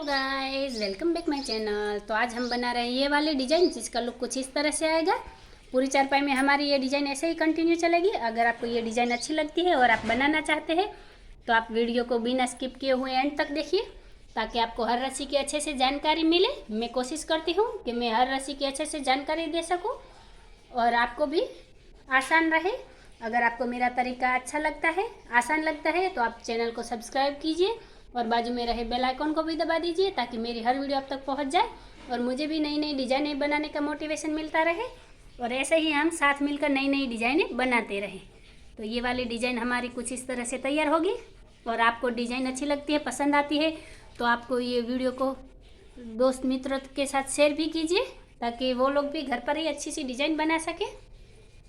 Guys, welcome back my channel. तो आज हम बना रहे हैं ये वाली डिज़ाइन, जिसका लुक कुछ इस तरह से आएगा। पूरी चारपाई में हमारी ये डिज़ाइन ऐसे ही कंटिन्यू चलेगी। अगर आपको ये डिज़ाइन अच्छी लगती है और आप बनाना चाहते हैं तो आप वीडियो को बिना स्किप किए हुए एंड तक देखिए, ताकि आपको हर रस्सी की अच्छे से जानकारी मिले। मैं कोशिश करती हूँ कि मैं हर रस्सी की अच्छे से जानकारी दे सकूँ और आपको भी आसान रहे। अगर आपको मेरा तरीका अच्छा लगता है, आसान लगता है, तो आप चैनल को सब्सक्राइब कीजिए और बाजू में रहे बेल आइकन को भी दबा दीजिए, ताकि मेरी हर वीडियो आप तक पहुंच जाए और मुझे भी नई नई डिज़ाइनें बनाने का मोटिवेशन मिलता रहे और ऐसे ही हम साथ मिलकर नई नई डिज़ाइनें बनाते रहें। तो ये वाली डिज़ाइन हमारी कुछ इस तरह से तैयार होगी। और आपको डिज़ाइन अच्छी लगती है, पसंद आती है, तो आपको ये वीडियो को दोस्त मित्र के साथ शेयर भी कीजिए, ताकि वो लोग भी घर पर ही अच्छी सी डिज़ाइन बना सकें।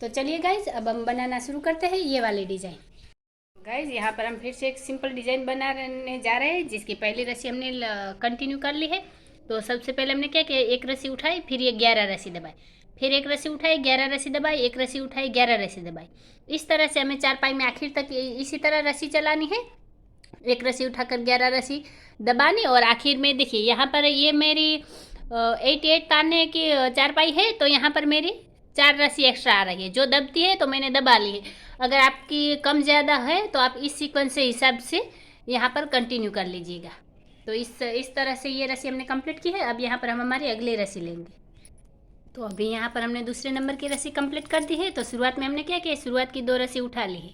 तो चलिए गाइज, अब हम बनाना शुरू करते हैं ये वाली डिज़ाइन। गाइज, यहाँ पर हम फिर से एक सिंपल डिज़ाइन बनाने जा रहे हैं, जिसकी पहली रस्सी हमने कंटिन्यू कर ली है। तो सबसे पहले हमने क्या किया, एक रस्सी उठाई, फिर ये 11 रस्सी दबाई, फिर एक रस्सी उठाई, 11 रस्सी दबाई, एक रस्सी उठाई, 11 रस्सी दबाई। इस तरह से हमें चारपाई में आखिर तक इसी तरह रस्सी चलानी है। एक रस्सी उठाकर 11 रस्सी दबानी और आखिर में देखिए, यहाँ पर ये मेरी 88 ताने की चारपाई है, तो यहाँ पर मेरी 4 रस्सी एक्स्ट्रा आ रही है। जो दबती है तो मैंने दबा ली है। अगर आपकी कम ज़्यादा है तो आप इस सीक्वेंस से हिसाब से यहाँ पर कंटिन्यू कर लीजिएगा। तो इस तरह से ये रस्सी हमने कंप्लीट की है। अब यहाँ पर हम हमारी अगली रस्सी लेंगे। तो अभी यहाँ पर हमने दूसरे नंबर की रस्सी कंप्लीट कर दी है। तो शुरुआत में हमने क्या किया, शुरुआत की 2 रस्सी उठा ली है,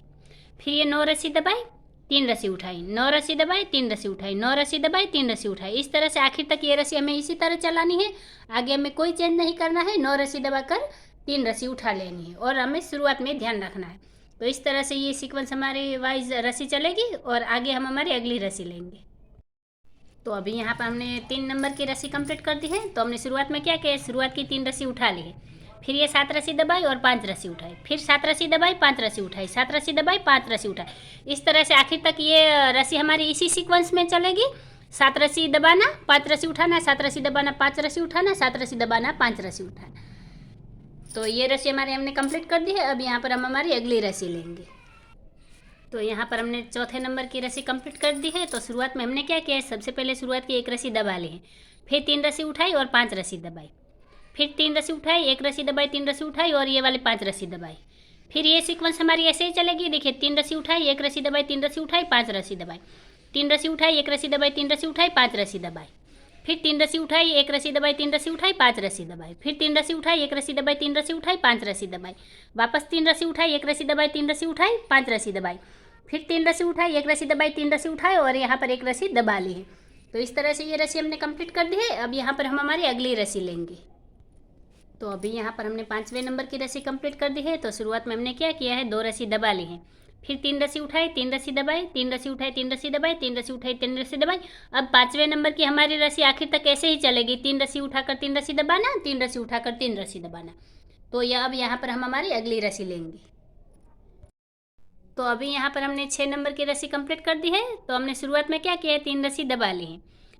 फिर ये 9 रस्सी दबाई, 3 रस्सी उठाई, 9 रस्सी दबाई, 3 रस्सी उठाई, 9 रस्सी दबाई, 3 रस्सी उठाई। इस तरह से आखिर तक ये रस्सी हमें इसी तरह चलानी है। आगे हमें कोई चेंज नहीं करना है। 9 रस्सी दबाकर 3 रस्सी उठा लेनी है और हमें शुरुआत में ध्यान रखना है। तो इस तरह से ये सीक्वेंस हमारे वाइज रस्सी चलेगी और आगे हम हमारी अगली रस्सी लेंगे। तो अभी यहाँ पर हमने 3 नंबर की रस्सी कंप्लीट कर दी है। तो हमने शुरुआत में क्या किया, शुरुआत की 3 रस्सी उठा ली है, फिर ये 7 रस्सी दबाई और 5 रस्सी उठाई, फिर 7 रस्सी दबाई, 5 रस्सी उठाई, 7 रस्सी दबाई, 5 रस्सी उठाई। इस तरह से आखिर तक ये रस्सी हमारी इसी सीक्वेंस में चलेगी। 7 रस्सी दबाना, 5 रस्सी उठाना, 7 रस्सी दबाना, 5 रस्सी उठाना, 7 रस्सी दबाना, 5 रस्सी उठाना। तो ये रस्सी हमारी हमने कंप्लीट कर दी है। अब यहाँ पर हम हमारी अगली रस्सी लेंगे। तो यहाँ पर हमने चौथे नंबर की रस्सी कंप्लीट कर दी है। तो शुरुआत में हमने क्या किया है, सबसे पहले शुरुआत की 1 रस्सी दबा ली है, फिर 3 रस्सी उठाई और 5 रस्सी दबाई, फिर 3 रस्सी उठाई, 1 रस्सी दबाई, 3 रस्सी उठाई और ये वाली 5 रस्सी दबाई। फिर ये सीक्वेंस हमारी ऐसे ही चलेगी। देखिए, 3 रस्सी उठाई, 1 रस्सी दबाई, 3 रस्सी उठाई, 5 रस्सी दबाई, 3 रस्सी उठाई, 1 रस्सी दबाई, 3 रस्सी उठाई, 5 रस्सी दबाई, फिर 3 रस्सी उठाई, 1 रस्सी दबाई, 3 रस्सी उठाई, 5 रस्सी दबाई, फिर 3 रस्सी उठाई, 1 रस्सी दबाई, 3 रस्सी उठाई, 5 रस्सी दबाई, वापस 3 रस्सी उठाई, 1 रस्सी दबाई, 3 रस्सी उठाई, 5 रस्सी दबाई, फिर 3 रस्सी उठाई, 1 रस्सी दबाई, 3 रस्सी उठाई और यहाँ पर 1 रस्सी दबा ली है। तो इस तरह से ये रस्सी हमने कंप्लीट कर दी है। अब यहाँ पर हम हमारी अगली रस्सी लेंगे। तो अभी यहाँ पर हमने 5वें नंबर की रस्सी कंप्लीट कर दी है। तो शुरुआत में हमने क्या किया है, 2 रस्सी दबा ली है, फिर 3 रस्सी उठाई, 3 रस्सी दबाई, 3 रस्सी उठाई, 3 रस्सी दबाई, 3 रस्सी उठाई, 3 रस्सी दबाई। अब 5वें नंबर की हमारी रस्सी आखिर तक ऐसे ही चलेगी। 3 रस्सी उठाकर 3 रस्सी दबाना, 3 रस्सी उठाकर 3 रस्सी दबाना। तो यह अब यहाँ पर हम हमारी अगली रस्सी लेंगे। तो अभी यहाँ पर हमने 6 नंबर की रस्सी कंप्लीट कर दी है। तो हमने शुरुआत में क्या किया है, 3 रस्सी दबा ली है,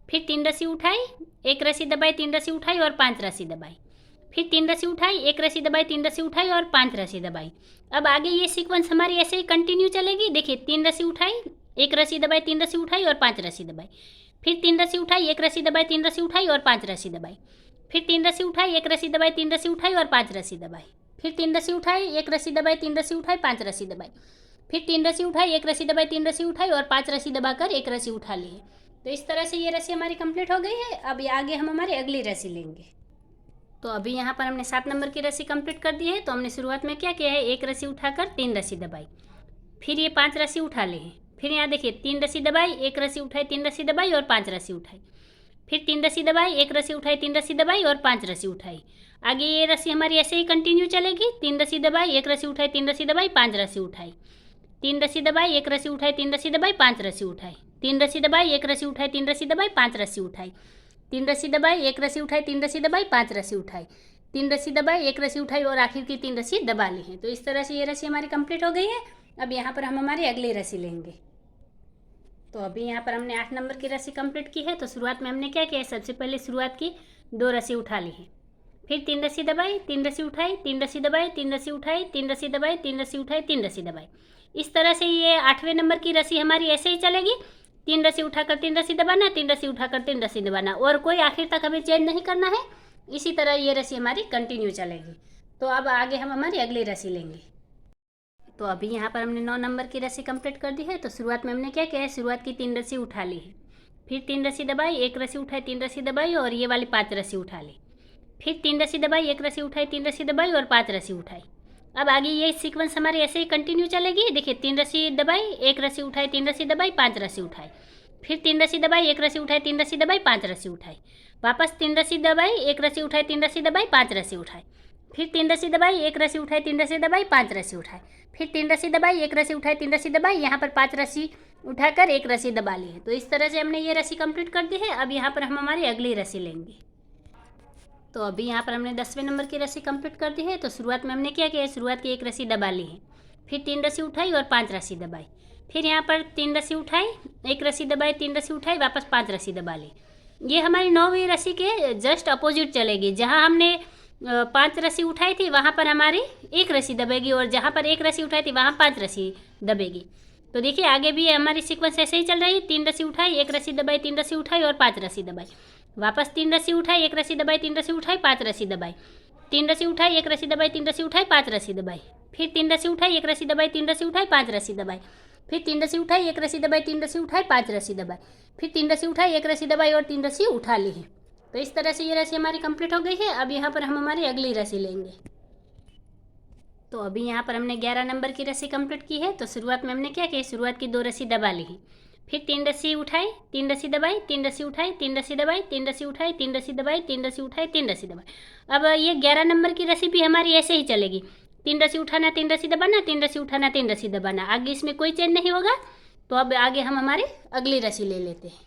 फिर 3 रस्सी उठाई, 1 रस्सी दबाई, 3 रस्सी उठाई और 5 रस्सी दबाई, फिर 3 रस्सी उठाई, 1 रस्सी दबाई, 3 रस्सी उठाई और 5 रस्सी दबाई। अब आगे ये सीक्वेंस हमारी ऐसे ही कंटिन्यू चलेगी। देखिए, 3 रस्सी उठाई, 1 रस्सी दबाई, 3 रस्सी उठाई और 5 रस्सी दबाई, फिर 3 रस्सी उठाई, 1 रस्सी दबाई, 3 रस्सी उठाई और 5 रस्सी दबाई, फिर 3 रस्सी उठाई, 1 रस्सी दबाई, 3 रस्सी उठाई और 5 रस्सी दबाई, फिर 3 रस्सी उठाई, 1 रस्सी दबाई, 3 रस्सी उठाई, 5 रस्सी दबाई, फिर 3 रस्सी उठाई, 1 रस्सी दबाई, 3 रस्सी उठाई और 5 रस्सी दबाकर 1 रस्सी उठा ली है। तो इस तरह से ये रस्सी हमारी कंप्लीट हो गई है। अब आगे हम हमारी अगली रस्सी लेंगे। तो अभी यहाँ पर हमने 7 नंबर की रस्सी कंप्लीट कर दी है। तो हमने शुरुआत में क्या किया है, 1 रस्सी उठाकर 3 रस्सी दबाई, फिर ये 5 रस्सी उठा ली है, फिर यहाँ देखिए 3 रस्सी दबाई, 1 रस्सी उठाई, 3 रस्सी दबाई और 5 रस्सी उठाई, फिर 3 रस्सी दबाई, 1 रस्सी उठाई, 3 रस्सी दबाई और 5 रस्सी उठाई। आगे ये रस्सी हमारी ऐसे ही कंटिन्यू चलेगी। 3 रस्सी दबाई, 1 रस्सी उठाई, 3 रस्सी दबाई, 5 रस्सी उठाई, 3 रस्सी दबाई, 1 रस्सी उठाई, 3 रस्सी दबाई, 5 रस्सी उठाई, 3 रस्सी दबाई, 1 रस्सी उठाई, 3 रस्सी दबाई, 5 रस्सी उठाई, 3 रस्सी दबाई, 1 रस्सी उठाई, 3 रस्सी दबाई, 5 रस्सी उठाई, 3 रस्सी दबाई, 1 रस्सी उठाई और आखिर की 3 रस्सी दबा ली है। तो इस तरह से ये रस्सी हमारी कंप्लीट हो गई है। अब यहाँ पर हम हमारी अगली रस्सी लेंगे। तो अभी यहाँ पर हमने 8 नंबर की रस्सी कंप्लीट की है। तो शुरुआत में हमने क्या किया है, सबसे पहले शुरुआत की 2 रस्सी उठा ली है, फिर 3 रस्सी दबाई, 3 रस्सी उठाई, 3 रस्सी दबाई, 3 रस्सी उठाई, 3 रस्सी दबाई, 3 रस्सी उठाई, 3 रस्सी दबाई। इस तरह से ये 8वें नंबर की रस्सी हमारी ऐसे ही चलेगी। 3 रस्सी उठाकर 3 रस्सी दबाना, 3 रस्सी उठाकर 3 रस्सी दबाना, और कोई आखिर तक हमें चेंज नहीं करना है। इसी तरह ये रस्सी हमारी कंटिन्यू चलेगी। तो अब आगे हम हमारी अगली रस्सी लेंगे। तो अभी यहाँ पर हमने 9 नंबर की रस्सी कंप्लीट कर दी है। तो शुरुआत में हमने क्या किया है, शुरुआत की 3 रस्सी उठा ली है, फिर 3 रस्सी दबाई, 1 रस्सी उठाई, 3 रस्सी दबाई और ये वाली 5 रस्सी उठा ली, फिर 3 रस्सी दबाई, 1 रस्सी उठाई, 3 रस्सी दबाई और 5 रस्सी उठाई। अब आगे ये सीक्वेंस हमारी ऐसे ही कंटिन्यू चलेगी। देखिए 3 रस्सी दबाई, 1 रस्सी उठाई, 3 रस्सी दबाई, 5 रस्सी उठाई, फिर 3 रस्सी दबाई, 1 रस्सी उठाई, 3 रस्सी दबाई, 5 रस्सी उठाई, वापस 3 रस्सी दबाई, 1 रस्सी उठाई, 3 रस्सी दबाई, 5 रस्सी उठाई, फिर 3 रस्सी दबाई, 1 रस्सी उठाई, 3 रस्सी दबाई, 5 रस्सी उठाई, फिर 3 रस्सी दबाई, 1 रस्सी उठाई, 3 रस्सी दबाई, यहाँ पर 5 रस्सी उठाकर 1 रस्सी दबा ली है। तो इस तरह से हमने ये रस्सी कंप्लीट कर दी है। अब यहाँ पर हम हमारी अगली रस्सी लेंगे। तो अभी यहाँ पर हमने 10वें नंबर की रस्सी कंप्लीट कर दी है। तो शुरुआत में हमने क्या किया है, शुरुआत की 1 रस्सी दबा ली है, फिर 3 रस्सी उठाई और 5 रस्सी दबाई, फिर यहाँ पर 3 रस्सी उठाई, 1 रस्सी दबाई, 3 रस्सी उठाई, वापस 5 रस्सी दबा ली। ये हमारी 9वीं रस्सी के जस्ट अपोजिट चलेगी। जहाँ हमने 5 रस्सी उठाई थी वहाँ पर हमारी 1 रस्सी दबेगी, और जहाँ पर 1 रस्सी उठाई थी वहाँ 5 रस्सी दबेगी। तो देखिए आगे भी हमारी सीक्वेंस ऐसे ही चल रही है। 3 रस्सी उठाई, 1 रस्सी दबाई, 3 रस्सी उठाई और 5 रस्सी दबाई, वापस 3 रस्सी उठाई, 1 रस्सी दबाई, 3 रस्सी उठाई, 5 रस्सी दबाई, 3 रस्सी उठाई, 1 रस्सी दबाई, 3 रस्सी उठाई, 5 रस्सी दबाई, फिर 3 रस्सी उठाई, 1 रस्सी दबाई, 3 रस्सी उठाई, 5 रस्सी दबाई, फिर 3 रस्सी उठाई, 1 रस्सी दबाई, 3 रस्सी उठाई, 5 रस्सी दबाई, फिर 3 रस्सी उठाई, 1 रस्सी दबाई और 3 रस्सी उठा ली है। तो इस तरह से ये रस्सी हमारी कंप्लीट हो गई है। अब यहाँ पर हम हमारी अगली रस्सी लेंगे। तो अभी यहाँ पर हमने 11 नंबर की रस्सी कंप्लीट की है। तो शुरुआत में हमने क्या किया, शुरुआत की 2 रस्सी दबा ली है, फिर 3 रस्सी उठाई, 3 रस्सी दबाई, 3 रस्सी उठाई, 3 रस्सी दबाई, 3 रस्सी उठाई, 3 रस्सी दबाई, 3 रस्सी उठाई, 3 रस्सी दबाई। अब ये 11 नंबर की रस्सी भी हमारी ऐसे ही चलेगी। 3 रस्सी उठाना, 3 रस्सी दबाना, 3 रस्सी उठाना, 3 रस्सी दबाना, आगे इसमें कोई चेंज नहीं होगा। तो अब आगे हम हमारी अगली रस्सी ले लेते हैं।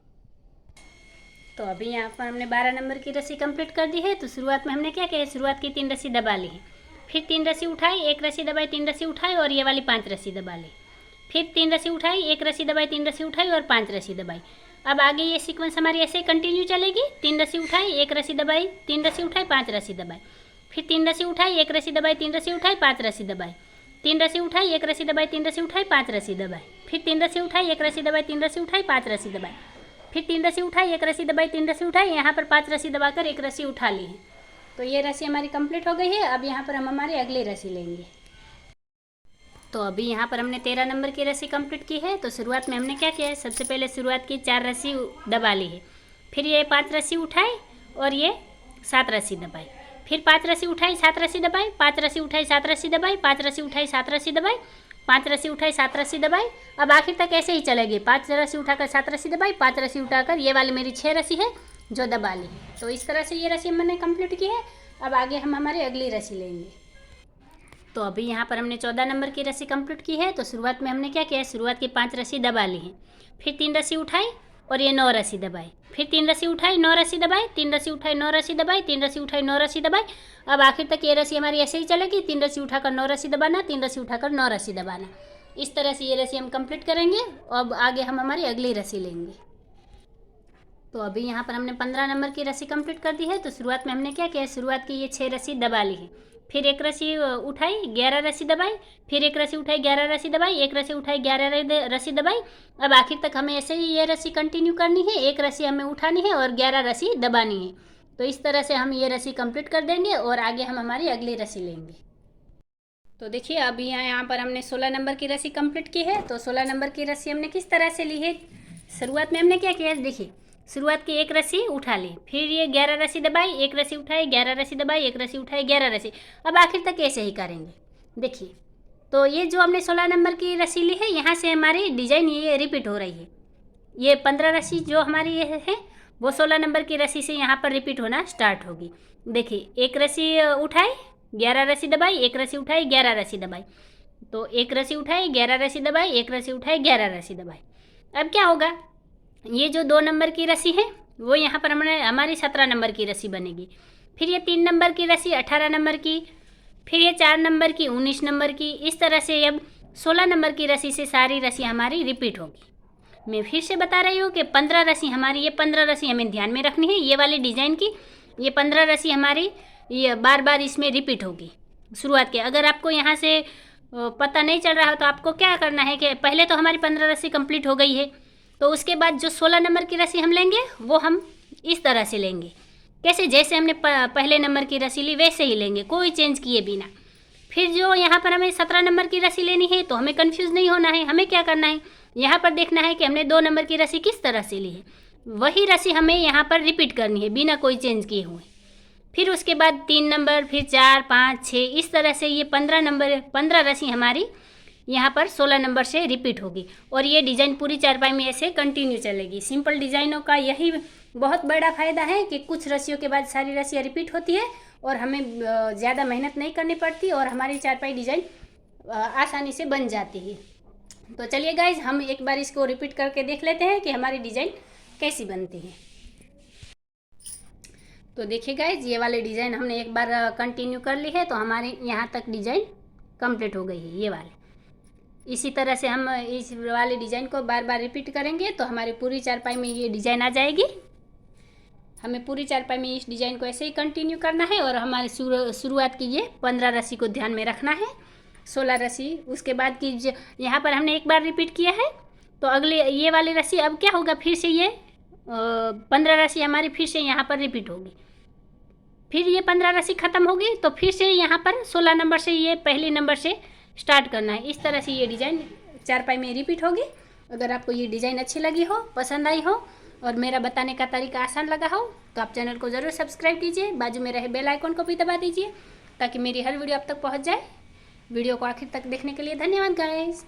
तो अभी यहाँ पर हमने 12 नंबर की रस्सी कंप्लीट कर दी है। तो शुरुआत में हमने क्या किया, शुरुआत की 3 रस्सी दबा ली है, फिर 3 रस्सी उठाई, 1 रस्सी दबाई, 3 रस्सी उठाई और ये वाली 5 रस्सी दबा ली, फिर 3 रस्सी उठाई, 1 रस्सी दबाई, 3 रस्सी उठाई और 5 रस्सी दबाई। अब आगे ये सीक्वेंस हमारी ऐसे ही कंटिन्यू चलेगी। 3 रस्सी उठाई, 1 रस्सी दबाई, 3 रस्सी उठाई, 5 रस्सी दबाई, फिर 3 रस्सी उठाई, 1 रस्सी दबाई, 3 रस्सी उठाई, 5 रस्सी दबाई, 3 रस्सी उठाई, 1 रस्सी दबाई, 3 रस्सी उठाई, 5 रस्सी दबाई, फिर 3 रस्सी उठाई, 1 रस्सी दबाई, 3 रस्सी उठाई, 5 रस्सी दबाई, फिर 3 रस्सी उठाई, 1 रस्सी दबाई, 3 रस्सी उठाई, यहाँ पर 5 रस्सी दबाकर 1 रस्सी उठा ली है। तो ये रस्सी हमारी कंप्लीट हो गई है। अब यहाँ पर हम हमारी अगली रस्सी लेंगे। तो अभी यहाँ पर हमने 13 नंबर की रस्सी कंप्लीट की है। तो शुरुआत में हमने क्या किया है, सबसे पहले शुरुआत की 4 रस्सी दबा ली है, फिर ये 5 रस्सी उठाई और ये 7 रस्सी दबाई, फिर 5 रस्सी उठाई, 7 रस्सी दबाई, 5 रस्सी उठाई, 7 रस्सी दबाई, 5 रस्सी उठाई, 7 रस्सी दबाई, 5 रस्सी उठाई, 7 रस्सी दबाई। अब आखिर तक ऐसे ही चलेगी। 5 रस्सी उठाकर 7 रस्सी दबाई, 5 रस्सी उठाकर ये वाली मेरी 6 रस्सी है जो दबा ली है। तो इस तरह से ये रस्सी मैंने कंप्लीट की है। अब आगे हम हमारी अगली रस्सी लेंगे। तो अभी यहाँ पर हमने 14 नंबर की रस्सी कंप्लीट की है। तो शुरुआत में हमने क्या किया है, शुरुआत की 5 रस्सी दबा ली है, फिर 3 रस्सी उठाई और ये 9 रस्सी दबाई, फिर 3 रस्सी उठाई, 9 रस्सी दबाई, 3 रस्सी उठाई, 9 रस्सी दबाई, 3 रस्सी उठाई, 9 रस्सी दबाई। अब आखिर तक ये रस्सी हमारी ऐसे ही चलेगी। 3 रस्सी उठाकर 9 रस्सी दबाना, 3 रस्सी उठाकर 9 रस्सी दबाना, इस तरह से ये रस्सी हम कंप्लीट करेंगे। अब आगे हम हमारी अगली रस्सी लेंगे। तो अभी यहाँ पर हमने 15 नंबर की रस्सी कंप्लीट कर दी है। तो शुरुआत में हमने क्या किया, शुरुआत की ये 6 रस्सी दबा ली है, फिर 1 रस्सी उठाई, 11 रस्सी दबाई, फिर 1 रस्सी उठाई, 11 रस्सी दबाई, 1 रस्सी उठाई, 11 रस्सी दबाई। अब आखिर तक हमें ऐसे ही ये रस्सी कंटिन्यू करनी है। 1 रस्सी हमें उठानी है और 11 रस्सी दबानी है। तो इस तरह से हम ये रस्सी कंप्लीट कर देंगे और आगे हम हमारी अगली रस्सी लेंगे। तो देखिए अभी यहाँ पर हमने 16 नंबर की रस्सी कंप्लीट की है। तो 16 नंबर की रस्सी हमने किस तरह से ली है, शुरुआत में हमने क्या किया, देखिए शुरुआत की 1 रस्सी उठा ली, फिर ये 11 रस्सी दबाई, 1 रस्सी उठाई, 11 रस्सी दबाई, 1 रस्सी उठाई, 11 रस्सी। अब आखिर तक ऐसे ही करेंगे। देखिए तो ये जो हमने 16 नंबर की रस्सी ली है, यहाँ से हमारी डिजाइन ये रिपीट हो रही है। ये 15 रस्सी जो हमारी ये है वो 16 नंबर की रस्सी से यहाँ पर रिपीट होना स्टार्ट होगी। देखिए 1 रस्सी उठाई, 11 रस्सी दबाई, 1 रस्सी उठाई, 11 रस्सी दबाई, तो 1 रस्सी उठाई, 11 रस्सी दबाई, 1 रस्सी उठाई, 11 रस्सी दबाई। अब क्या होगा, ये जो 2 नंबर की रस्सी है वो यहाँ पर हमारी 17 नंबर की रस्सी बनेगी, फिर ये 3 नंबर की रस्सी 18 नंबर की, फिर ये 4 नंबर की 19 नंबर की। इस तरह से अब 16 नंबर की रस्सी से सारी रस्सी हमारी रिपीट होगी। मैं फिर से बता रही हूँ कि 15 रस्सी हमारी, ये 15 रस्सी हमें ध्यान में रखनी है। ये वाली डिज़ाइन की ये 15 रस्सी हमारी ये बार बार इसमें रिपीट होगी शुरुआत के। अगर आपको यहाँ से पता नहीं चल रहा हो तो आपको क्या करना है कि पहले तो हमारी 15 रस्सी कंप्लीट हो गई है, तो उसके बाद जो 16 नंबर की रस्सी हम लेंगे वो हम इस तरह से लेंगे। कैसे? जैसे हमने पहले नंबर की रस्सी ली वैसे ही लेंगे, कोई चेंज किए बिना। फिर जो यहाँ पर हमें 17 नंबर की रस्सी लेनी है, तो हमें कंफ्यूज नहीं होना है। हमें क्या करना है, यहाँ पर देखना है कि हमने 2 नंबर की रस्सी किस तरह से ली है, वही रस्सी हमें यहाँ पर रिपीट करनी है बिना कोई चेंज किए हुए। फिर उसके बाद 3 नंबर, फिर 4, 5, 6, इस तरह से ये 15 रस्सी हमारी यहाँ पर 16 नंबर से रिपीट होगी। और ये डिज़ाइन पूरी चारपाई में ऐसे कंटिन्यू चलेगी। सिंपल डिज़ाइनों का यही बहुत बड़ा फ़ायदा है कि कुछ रस्सियों के बाद सारी रस्सियाँ रिपीट होती है और हमें ज़्यादा मेहनत नहीं करनी पड़ती और हमारी चारपाई डिज़ाइन आसानी से बन जाती है। तो चलिए गाइज, हम एक बार इसको रिपीट करके देख लेते हैं कि हमारी डिज़ाइन कैसी बनती है। तो देखिए गाइज, ये वाले डिज़ाइन हमने एक बार कंटिन्यू कर ली है, तो हमारे यहाँ तक डिज़ाइन कंप्लीट हो गई है ये वाले। इसी तरह से हम इस वाले डिज़ाइन को बार बार रिपीट करेंगे तो हमारी पूरी चारपाई में ये डिज़ाइन आ जाएगी। हमें पूरी चारपाई में इस डिज़ाइन को ऐसे ही कंटिन्यू करना है और हमारे शुरुआत की ये 15 रस्सी को ध्यान में रखना है, 16 रस्सी उसके बाद की यहाँ पर हमने एक बार रिपीट किया है, तो अगले ये वाली रस्सी अब क्या होगा, फिर से ये 15 रस्सी हमारी फिर से यहाँ पर रिपीट होगी। फिर ये 15 रस्सी ख़त्म होगी तो फिर से यहाँ पर 16 नंबर से ये पहले नंबर से स्टार्ट करना है। इस तरह से ये डिज़ाइन चारपाई में रिपीट होगी। अगर आपको ये डिज़ाइन अच्छी लगी हो, पसंद आई हो और मेरा बताने का तरीका आसान लगा हो तो आप चैनल को ज़रूर सब्सक्राइब कीजिए, बाजू में रहे बेल आइकन को भी दबा दीजिए ताकि मेरी हर वीडियो आप तक पहुंच जाए। वीडियो को आखिर तक देखने के लिए धन्यवाद गाइस।